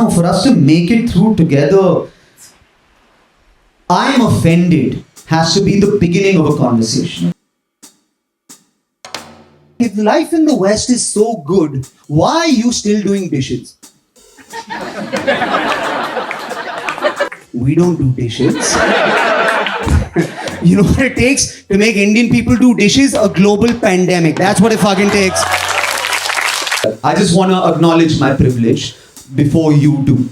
no, for us to make it through together, I'm offended has to be the beginning of a conversation. If life in the West is so good, why are you still doing dishes? We don't do dishes. You know what it takes to make Indian people do dishes? A global pandemic. That's what it fucking takes. I just want to acknowledge my privilege before you do.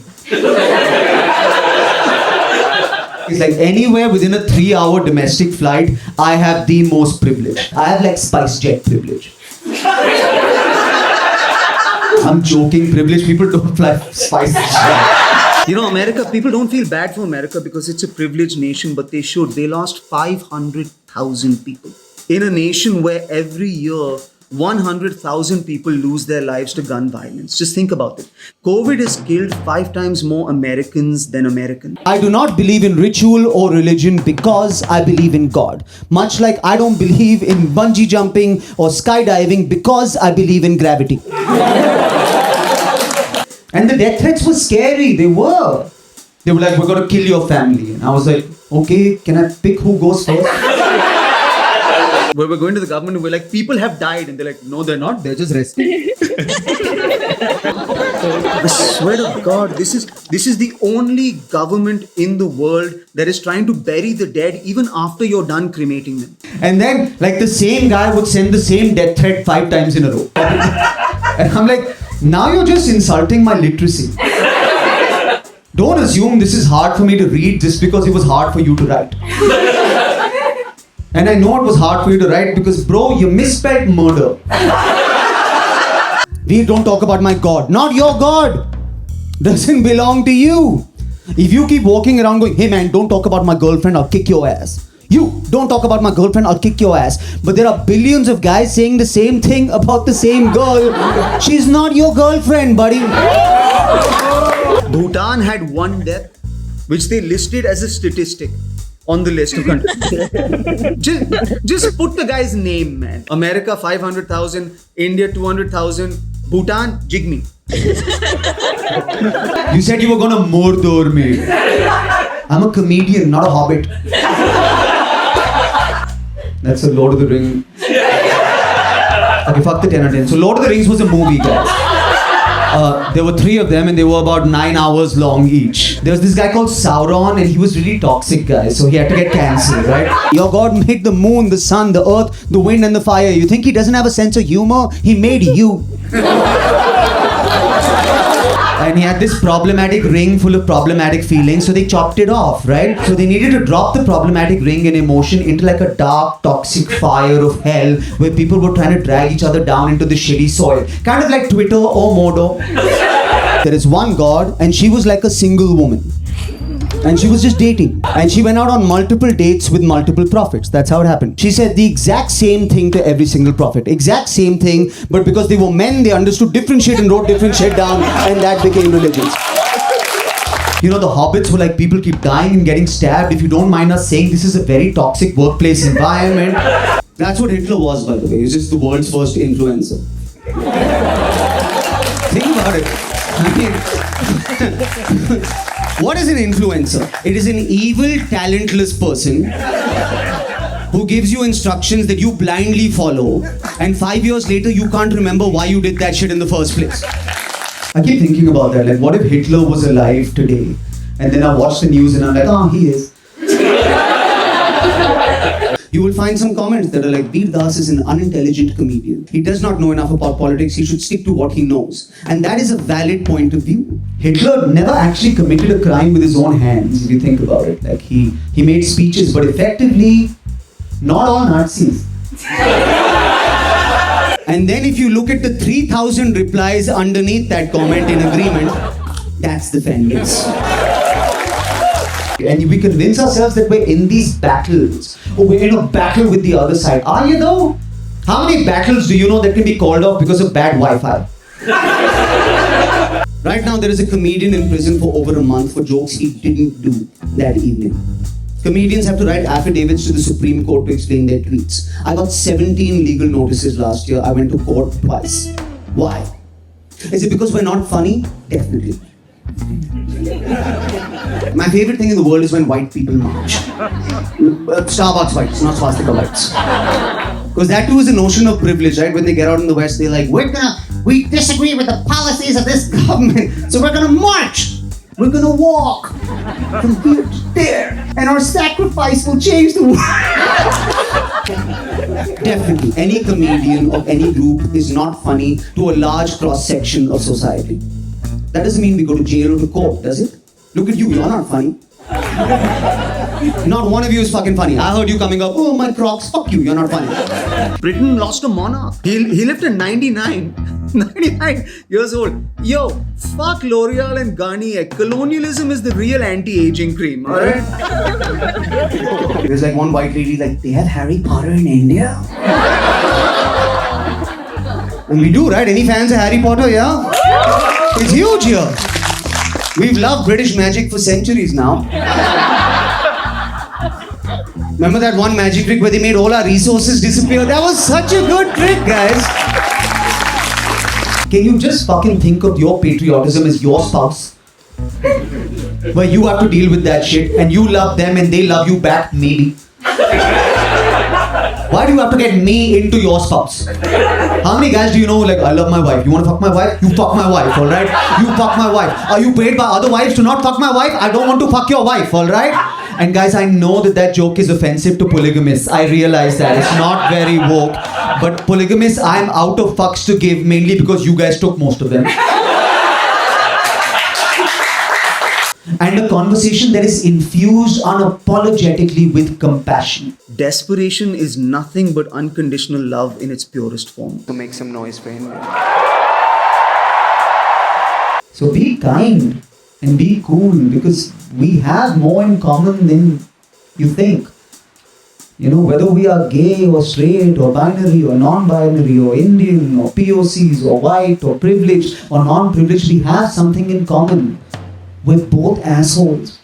It's like anywhere within a 3-hour domestic flight, I have the most privilege. I have like SpiceJet privilege. I'm joking, privileged people don't fly SpiceJet. You know, America, people don't feel bad for America because it's a privileged nation, but they should. They lost 500,000 people. In a nation where every year 100,000 people lose their lives to gun violence. Just think about it. COVID has killed 5 times more Americans than Americans. I do not believe in ritual or religion because I believe in God. Much like I don't believe in bungee jumping or skydiving because I believe in gravity. And the death threats were scary. They were. They were like, we're going to kill your family. And I was like, okay, can I pick who goes first? Where we're going to the government and we're like, people have died. And they're like, no, they're not. They're just resting. I swear to God, this is the only government in the world that is trying to bury the dead even after you're done cremating them. And then, like, the same guy would send the same death threat 5 times in a row. And I'm like, now you're just insulting my literacy. Don't assume this is hard for me to read just because it was hard for you to write. And I know it was hard for you to write because, bro, you misspelled murder. We don't talk about my God. Not your God. Doesn't belong to you. If you keep walking around going, hey man, don't talk about my girlfriend, I'll kick your ass. You, don't talk about my girlfriend, I'll kick your ass. But there are billions of guys saying the same thing about the same girl. She's not your girlfriend, buddy. Bhutan had 1 death, which they listed as a statistic on the list of countries. just put the guy's name, man. America 500,000, India 200,000, Bhutan jigme. You said you were gonna murder me. I'm a comedian, not a hobbit. That's a Lord of the Rings. Okay, fuck the 10 or 10. So Lord of the Rings was a movie, guys. There were 3 of them and they were about 9 hours long each. There was this guy called Sauron and he was really toxic, guys. So he had to get cancelled, right? Your God made the moon, the sun, the earth, the wind and the fire. You think he doesn't have a sense of humor? He made you. And he had this problematic ring full of problematic feelings, so they chopped it off, right? So they needed to drop the problematic ring and emotion into like a dark, toxic fire of hell where people were trying to drag each other down into the shitty soil. Kind of like Twitter or Modo. There is one God and she was like a single woman. And she was just dating. And she went out on multiple dates with multiple prophets. That's how it happened. She said the exact same thing to every single prophet. Exact same thing. But because they were men, they understood different shit and wrote different shit down. And that became religions. You know, the hobbits were like, people keep dying and getting stabbed. If you don't mind us saying, this is a very toxic workplace environment. That's what Hitler was, by the way. He's just the world's first influencer. Think about it. I mean... What is an influencer? It is an evil, talentless person who gives you instructions that you blindly follow, and 5 years later you can't remember why you did that shit in the first place. I keep thinking about that, like what if Hitler was alive today? And then I watch the news and I'm like, oh, he is. You will find some comments that are like, Veer Das is an unintelligent comedian. He does not know enough about politics. He should stick to what he knows. And that is a valid point of view. Hitler never actually committed a crime with his own hands, if you think about it. Like he made speeches, but effectively, not all Nazis. And then if you look at the 3,000 replies underneath that comment in agreement, that's the fan base. And we convince ourselves that we're in these battles, or we're in a battle with the other side. Are you though? How many battles do you know that can be called off because of bad Wi-Fi? Right now there is a comedian in prison for over a month for jokes he didn't do that evening. Comedians have to write affidavits to the Supreme Court to explain their tweets. I got 17 legal notices last year. I went to court twice. Why? Is it because we're not funny? Definitely. My favorite thing in the world is when white people march. Starbucks whites, not swastika whites. Because that too is a notion of privilege, right? When they get out in the West, they're like, we disagree with the policies of this government, so we're gonna march. We're gonna walk from here to there, and our sacrifice will change the world. Definitely, any comedian of any group is not funny to a large cross section of society. That doesn't mean we go to jail or to court, does it? Look at you, you're not funny. Not one of you is fucking funny. I heard you coming up, oh my Crocs, fuck you, you're not funny. Britain lost a monarch. He lived at 99. 99 years old. Yo, fuck L'Oreal and Garnier. Colonialism is the real anti-aging cream, alright? There's like one white lady like, they have Harry Potter in India? And we do, right? Any fans of Harry Potter, yeah? It's huge here. We've loved British magic for centuries now. Remember that one magic trick where they made all our resources disappear? That was such a good trick, guys. Can you just fucking think of your patriotism as your spouse? Where you have to deal with that shit and you love them and they love you back, maybe. Why do you have to get me into your spouse? How many guys do you know like, I love my wife? You want to fuck my wife? You fuck my wife, alright? You fuck my wife. Are you paid by other wives to not fuck my wife? I don't want to fuck your wife, alright? And guys, I know that joke is offensive to polygamists. I realize that. It's not very woke. But polygamists, I'm out of fucks to give mainly because you guys took most of them. And a conversation that is infused unapologetically with compassion. Desperation is nothing but unconditional love in its purest form. To make some noise for him. So be kind and be cool because we have more in common than you think. You know, whether we are gay or straight or binary or non-binary or Indian or POCs or white or privileged or non-privileged, we have something in common. We're both assholes.